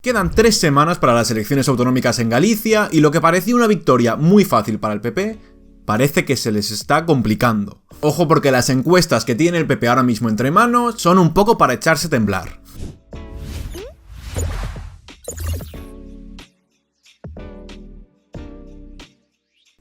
Quedan 3 semanas para las elecciones autonómicas en Galicia y lo que parecía una victoria muy fácil para el PP parece que se les está complicando. Ojo porque las encuestas que tiene el PP ahora mismo entre manos son un poco para echarse a temblar.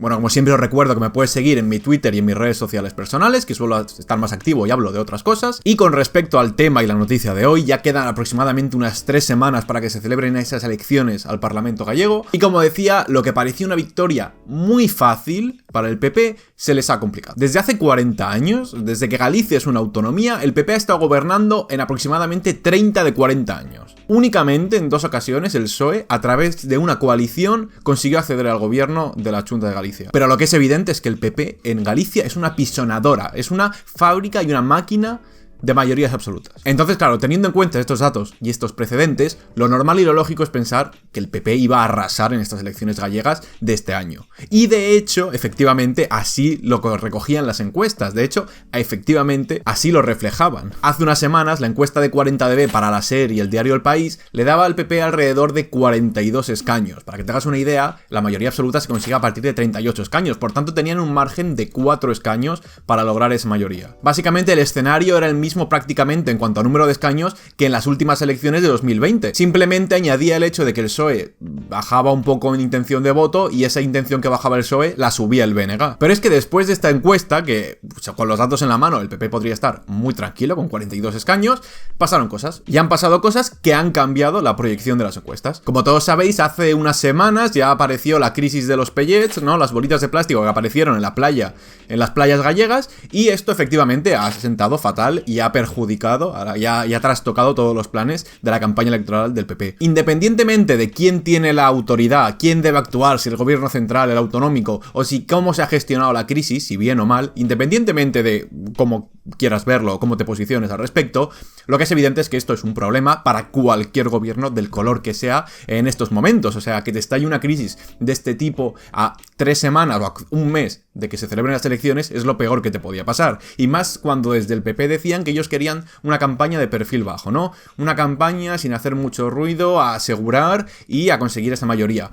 Bueno, como siempre os recuerdo que me puedes seguir en mi Twitter y en mis redes sociales personales, que suelo estar más activo y hablo de otras cosas. Y con respecto al tema y la noticia de hoy, ya quedan aproximadamente unas 3 semanas para que se celebren esas elecciones al Parlamento gallego. Y como decía, lo que parecía una victoria muy fácil para el PP se les ha complicado. Desde hace 40 años, desde que Galicia es una autonomía, el PP ha estado gobernando en aproximadamente 30 de 40 años. Únicamente en 2 ocasiones el PSOE, a través de una coalición, consiguió acceder al gobierno de la Xunta de Galicia. Pero lo que es evidente es que el PP en Galicia es una pisonadora, es una fábrica y una máquina de mayorías absolutas. Entonces, claro, teniendo en cuenta estos datos y estos precedentes, lo normal y lo lógico es pensar que el PP iba a arrasar en estas elecciones gallegas de este año. Y de hecho, efectivamente, así lo recogían las encuestas. De hecho, efectivamente, así lo reflejaban. Hace unas semanas, la encuesta de 40dB para la SER y el diario El País le daba al PP alrededor de 42 escaños. Para que te hagas una idea, la mayoría absoluta se consigue a partir de 38 escaños. Por tanto, tenían un margen de 4 escaños para lograr esa mayoría. Básicamente, el escenario era el mismo prácticamente en cuanto a número de escaños que en las últimas elecciones de 2020. Simplemente añadía el hecho de que el PSOE bajaba un poco en intención de voto y esa intención que bajaba el PSOE la subía el BNG. Pero es que después de esta encuesta, que con los datos en la mano el PP podría estar muy tranquilo con 42 escaños, pasaron cosas. Y han pasado cosas que han cambiado la proyección de las encuestas. Como todos sabéis, hace unas semanas ya apareció la crisis de los pellets, ¿no? Las bolitas de plástico que aparecieron en la playa, en las playas gallegas, y esto efectivamente ha sentado fatal y ha perjudicado, ya ha trastocado todos los planes de la campaña electoral del PP. Independientemente de quién tiene la autoridad, quién debe actuar, si el gobierno central, el autonómico, o si cómo se ha gestionado la crisis, si bien o mal, independientemente de cómo quieras verlo o cómo te posiciones al respecto, lo que es evidente es que esto es un problema para cualquier gobierno del color que sea en estos momentos. O sea, que te estalle una crisis de este tipo a 3 semanas o a un mes de que se celebren las elecciones es lo peor que te podía pasar. Y más cuando desde el PP decían que ellos querían una campaña de perfil bajo, ¿no? Una campaña sin hacer mucho ruido, a asegurar y a conseguir esa mayoría.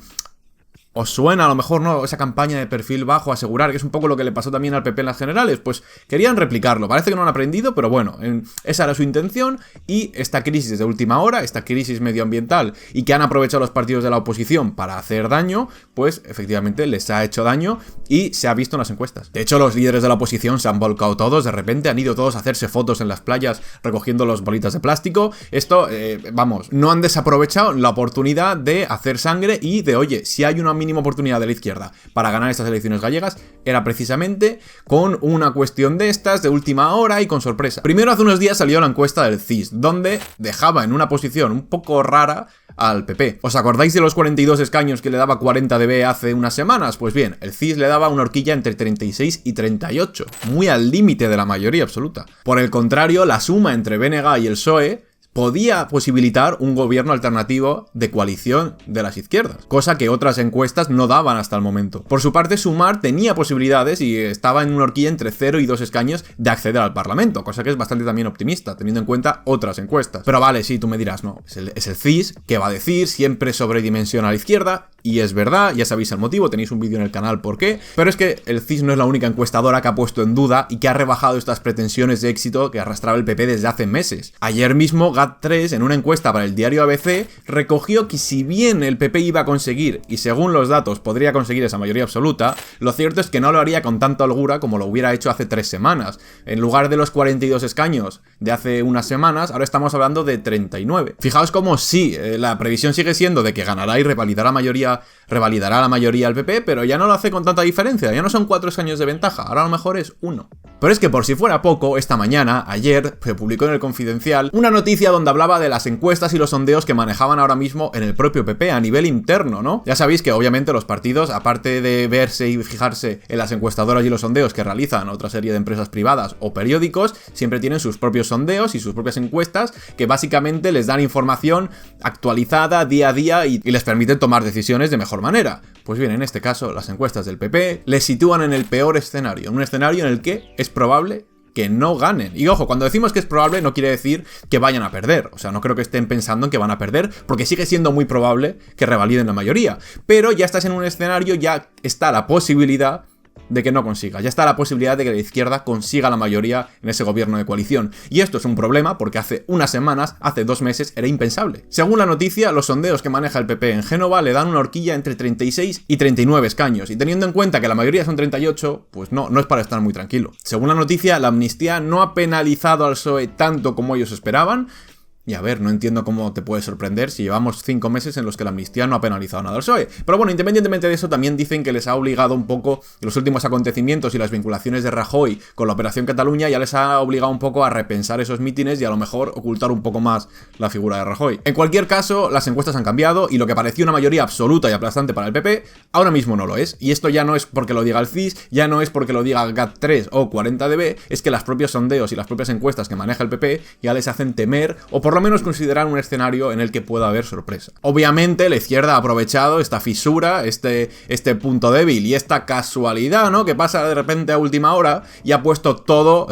¿Os suena a lo mejor, no, esa campaña de perfil bajo, asegurar, que es un poco lo que le pasó también al PP en las generales? Pues querían replicarlo, parece que no han aprendido, pero bueno, esa era su intención. Y esta crisis de última hora, esta crisis medioambiental y que han aprovechado los partidos de la oposición para hacer daño, pues efectivamente les ha hecho daño y se ha visto en las encuestas. De hecho, los líderes de la oposición se han volcado todos, de repente han ido todos a hacerse fotos en las playas recogiendo las bolitas de plástico. Esto, no han desaprovechado la oportunidad de hacer sangre y de, oye, si hay una mínima oportunidad de la izquierda para ganar estas elecciones gallegas, era precisamente con una cuestión de estas de última hora y con sorpresa. Primero, hace unos días salió la encuesta del CIS, donde dejaba en una posición un poco rara al PP. ¿Os acordáis de los 42 escaños que le daba 40dB hace unas semanas? Pues bien, el CIS le daba una horquilla entre 36 y 38, muy al límite de la mayoría absoluta. Por el contrario, la suma entre BNG y el PSOE podía posibilitar un gobierno alternativo de coalición de las izquierdas, cosa que otras encuestas no daban hasta el momento. Por su parte, Sumar tenía posibilidades y estaba en una horquilla entre 0 y 2 escaños de acceder al Parlamento, cosa que es bastante también optimista, teniendo en cuenta otras encuestas. Pero vale, sí, tú me dirás, no, es el CIS, ¿qué va a decir? Siempre sobredimensiona a la izquierda, y es verdad, ya sabéis el motivo, tenéis un vídeo en el canal por qué, pero es que el CIS no es la única encuestadora que ha puesto en duda y que ha rebajado estas pretensiones de éxito que arrastraba el PP desde hace meses. Ayer mismo, GAT3, en una encuesta para el diario ABC, recogió que si bien el PP iba a conseguir, y según los datos podría conseguir esa mayoría absoluta, lo cierto es que no lo haría con tanta holgura como lo hubiera hecho hace 3 semanas. En lugar de los 42 escaños de hace unas semanas, ahora estamos hablando de 39. Fijaos cómo sí, la previsión sigue siendo de que ganará y revalidará la mayoría al PP, pero ya no lo hace con tanta diferencia, ya no son 4 escaños de ventaja, ahora a lo mejor es 1. Pero es que por si fuera poco, esta mañana, ayer, se publicó en El Confidencial una noticia donde hablaba de las encuestas y los sondeos que manejaban ahora mismo en el propio PP a nivel interno, ¿no? Ya sabéis que obviamente los partidos, aparte de verse y fijarse en las encuestadoras y los sondeos que realizan otra serie de empresas privadas o periódicos, siempre tienen sus propios sondeos y sus propias encuestas que básicamente les dan información actualizada día a día y les permiten tomar decisiones de mejor manera. Pues bien, en este caso, las encuestas del PP les sitúan en el peor escenario, en un escenario en el que es probable que no ganen. Y ojo, cuando decimos que es probable no quiere decir que vayan a perder. O sea, no creo que estén pensando en que van a perder, porque sigue siendo muy probable que revaliden la mayoría. Pero ya estás en un escenario, ya está la posibilidad de que no consiga. Ya está la posibilidad de que la izquierda consiga la mayoría en ese gobierno de coalición. Y esto es un problema porque hace unas semanas, hace 2 meses, era impensable. Según la noticia, los sondeos que maneja el PP en Génova le dan una horquilla entre 36 y 39 escaños. Y teniendo en cuenta que la mayoría son 38, pues no es para estar muy tranquilo. Según la noticia, la amnistía no ha penalizado al PSOE tanto como ellos esperaban. Y a ver, no entiendo cómo te puede sorprender si llevamos 5 meses en los que la amnistía no ha penalizado nada al PSOE. Pero bueno, independientemente de eso, también dicen que les ha obligado un poco los últimos acontecimientos y las vinculaciones de Rajoy con la Operación Cataluña, ya les ha obligado un poco a repensar esos mítines y a lo mejor ocultar un poco más la figura de Rajoy. En cualquier caso, las encuestas han cambiado y lo que parecía una mayoría absoluta y aplastante para el PP, ahora mismo no lo es. Y esto ya no es porque lo diga el CIS, ya no es porque lo diga GAT3 o 40DB, es que los propios sondeos y las propias encuestas que maneja el PP ya les hacen temer, o por lo menos considerar un escenario en el que pueda haber sorpresa. Obviamente la izquierda ha aprovechado esta fisura, este punto débil y esta casualidad, ¿no?, que pasa de repente a última hora y ha puesto todo...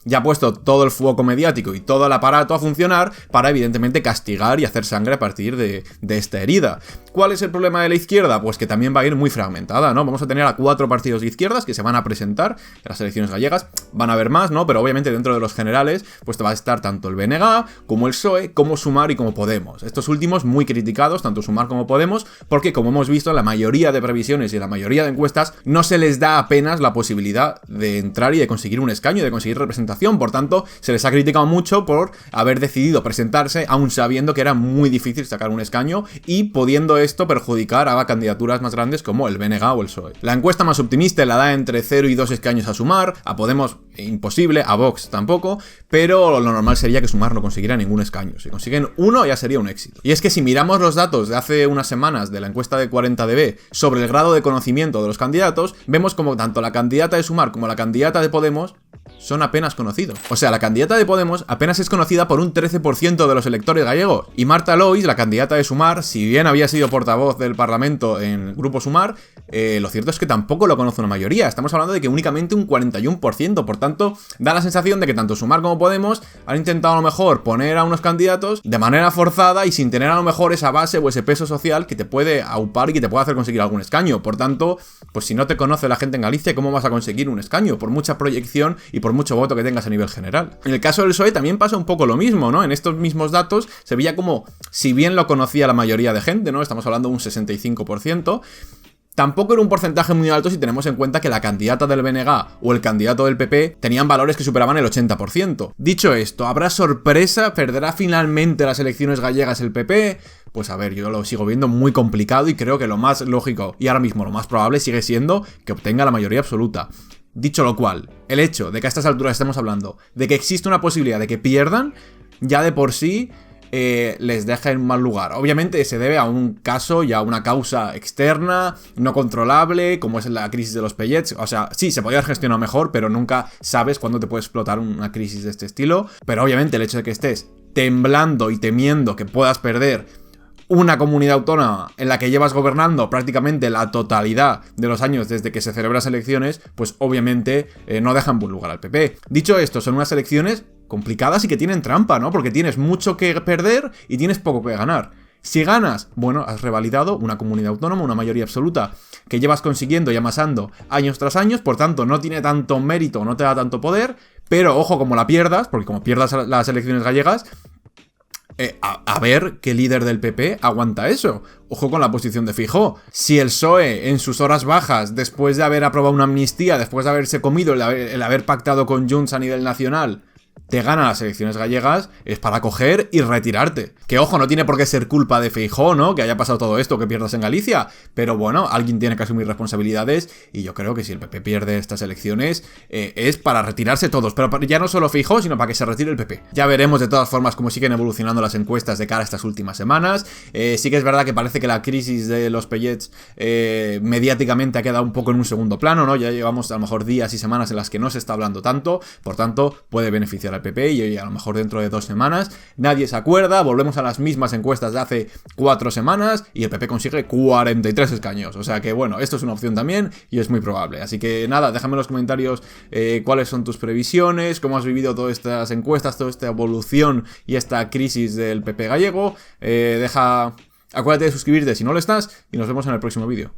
Ya ha puesto todo el foco mediático y todo el aparato a funcionar para evidentemente castigar y hacer sangre a partir de esta herida. ¿Cuál es el problema de la izquierda? Pues que también va a ir muy fragmentada, ¿no? Vamos a tener a 4 partidos de izquierdas que se van a presentar en las elecciones gallegas. Van a haber más, ¿no? Pero obviamente dentro de los generales pues te va a estar tanto el BNG como el PSOE, como Sumar y como Podemos. Estos últimos muy criticados, tanto Sumar como Podemos, porque como hemos visto en la mayoría de previsiones y en la mayoría de encuestas no se les da apenas la posibilidad de entrar y de conseguir un escaño y de conseguir representación. Por tanto, se les ha criticado mucho por haber decidido presentarse, aún sabiendo que era muy difícil sacar un escaño y pudiendo esto perjudicar a candidaturas más grandes como el BNG o el PSOE. La encuesta más optimista la da entre 0 y 2 escaños a Sumar, a Podemos imposible, a Vox tampoco, pero lo normal sería que Sumar no consiguiera ningún escaño. Si consiguen uno ya sería un éxito. Y es que si miramos los datos de hace unas semanas de la encuesta de 40DB sobre el grado de conocimiento de los candidatos, vemos como tanto la candidata de Sumar como la candidata de Podemos son apenas conocidos. O sea, la candidata de Podemos apenas es conocida por un 13% de los electores gallegos. Y Marta Lois, la candidata de Sumar, si bien había sido portavoz del Parlamento en el Grupo Sumar, lo cierto es que tampoco lo conoce una mayoría. Estamos hablando de que únicamente un 41%. Por tanto, da la sensación de que tanto Sumar como Podemos han intentado a lo mejor poner a unos candidatos de manera forzada y sin tener a lo mejor esa base o ese peso social que te puede aupar y que te puede hacer conseguir algún escaño. Por tanto, pues si no te conoce la gente en Galicia, ¿cómo vas a conseguir un escaño? Por mucha proyección y por mucho voto que tengas a nivel general. En el caso del PSOE también pasa un poco lo mismo, ¿no? En estos mismos datos se veía como, si bien lo conocía la mayoría de gente, ¿no? Estamos hablando de un 65%, tampoco era un porcentaje muy alto si tenemos en cuenta que la candidata del BNG o el candidato del PP tenían valores que superaban el 80%. Dicho esto, ¿habrá sorpresa? ¿Perderá finalmente las elecciones gallegas el PP? Pues a ver, yo lo sigo viendo muy complicado y creo que lo más lógico y ahora mismo lo más probable sigue siendo que obtenga la mayoría absoluta. Dicho lo cual, el hecho de que a estas alturas estemos hablando de que existe una posibilidad de que pierdan, ya de por sí les deja en mal lugar. Obviamente se debe a un caso y a una causa externa, no controlable, como es la crisis de los pellets. O sea, sí, se podría haber gestionado mejor, pero nunca sabes cuándo te puede explotar una crisis de este estilo. Pero obviamente el hecho de que estés temblando y temiendo que puedas perder una comunidad autónoma en la que llevas gobernando prácticamente la totalidad de los años desde que se celebran las elecciones, pues obviamente no dejan buen lugar al PP. Dicho esto, son unas elecciones complicadas y que tienen trampa, ¿no? Porque tienes mucho que perder y tienes poco que ganar. Si ganas, bueno, has revalidado una comunidad autónoma, una mayoría absoluta, que llevas consiguiendo y amasando años tras años, por tanto no tiene tanto mérito, no te da tanto poder, pero ojo como la pierdas, porque como pierdas las elecciones gallegas, a ver qué líder del PP aguanta eso. Ojo con la posición de Feijóo. Si el PSOE en sus horas bajas, después de haber aprobado una amnistía, después de haberse comido el haber pactado con Junts a nivel nacional, te gana las elecciones gallegas, es para coger y retirarte. Que ojo, no tiene por qué ser culpa de Feijóo, ¿no? Que haya pasado todo esto, que pierdas en Galicia. Pero bueno, alguien tiene que asumir responsabilidades y yo creo que si el PP pierde estas elecciones es para retirarse todos. Pero ya no solo Feijóo, sino para que se retire el PP. Ya veremos de todas formas cómo siguen evolucionando las encuestas de cara a estas últimas semanas. Sí que es verdad que parece que la crisis de los pellets mediáticamente ha quedado un poco en un segundo plano, ¿no? Ya llevamos a lo mejor días y semanas en las que no se está hablando tanto, por tanto puede beneficiar iniciar el PP y a lo mejor dentro de 2 semanas nadie se acuerda, volvemos a las mismas encuestas de hace 4 semanas y el PP consigue 43 escaños. O sea que bueno, esto es una opción también y es muy probable. Así que nada, déjame en los comentarios cuáles son tus previsiones, cómo has vivido todas estas encuestas, toda esta evolución y esta crisis del PP gallego. Acuérdate de suscribirte si no lo estás y nos vemos en el próximo vídeo.